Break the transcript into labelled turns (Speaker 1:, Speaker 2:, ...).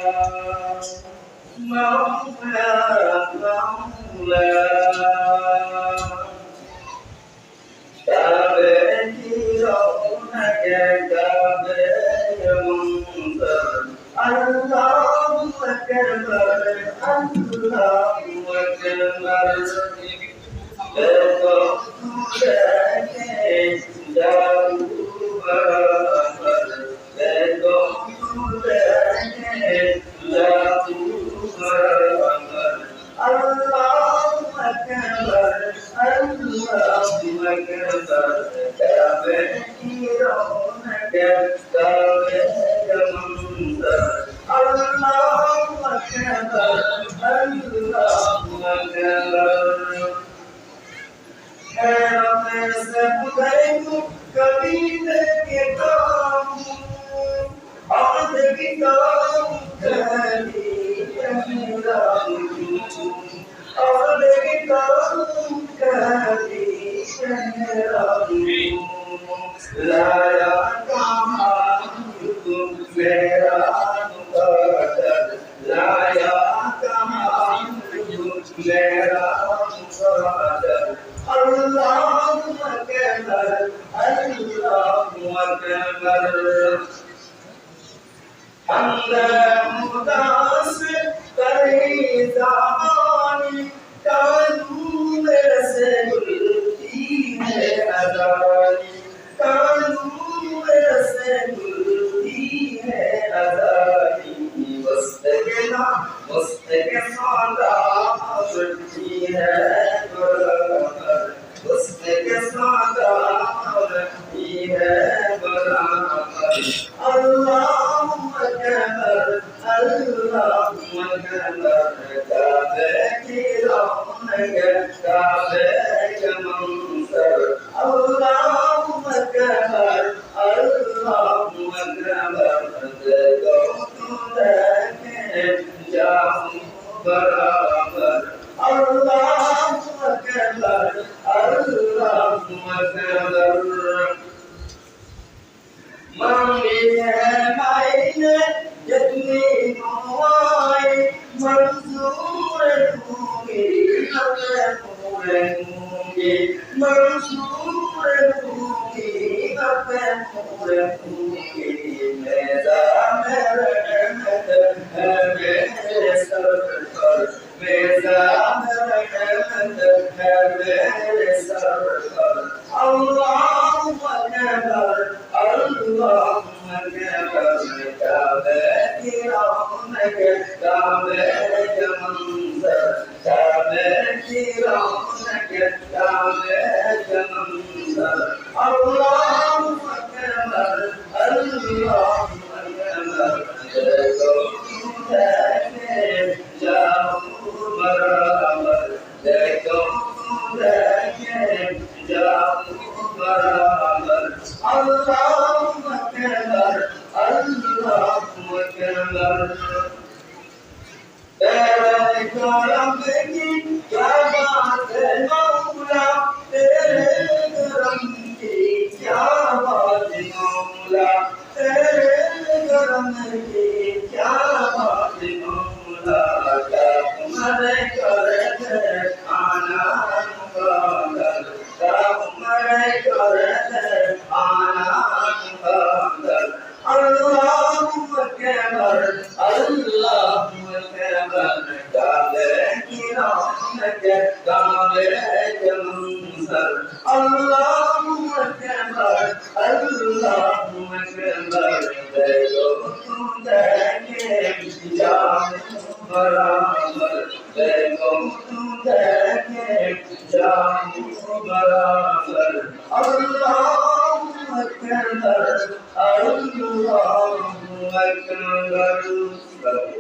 Speaker 1: مولا مولا كعبتي رونك كعبة منظر الله أكبر الله أكبر कभी के काम आज की काम कभी और की काम कभी लाया कहाँ मेरा लाया कहाँ मेरा अल्लाह अकबर हमदा मुदास करे ज़मानी कानून से गुलती है अज़ानी कानून से गुलती है अज़ानी मस्त के सादा बढ़ती है बराबर मस्त के सादा बढ़ती है बराबर अल्लाह अकबर काबे की रौनक काबे का मंजर अल्लाह अकबर देखो तू देखे जाऊं बराबर अल्लाह अकबर मांगी है मायने जितनी दुआएं मंजूर होंगी पूरे होंगे मंजूर होंगी पूरे होंगे मेरा रहमत है मेरे सर पर मेरा रहमत है मेरे सर पर अल्लाह अकबर अल्लाह अकबर काबे की रौनक काबे का मंजर काबे की रौनक काबे का मंजर अल्लाह अकबर देखो तू देखे जाऊं बराबर देखो तू देखे जाऊं बराबर अल्लाह अकबर तेरे करम की क्या बात है मौला तेरे करम की क्या बात है मौला तेरे करम की क्या बात है मौला तुम्हारे करते आना मुबारक तुम्हारे करते आना मुबारक अल्लाह अकबर काबे की रौनक काबे का मंजर अल्लाह अकबर देखो तू देखे जाऊं बराबर देखो तू देखे जाऊं बराबर अल्लाह अकबर अल्लाह अकबर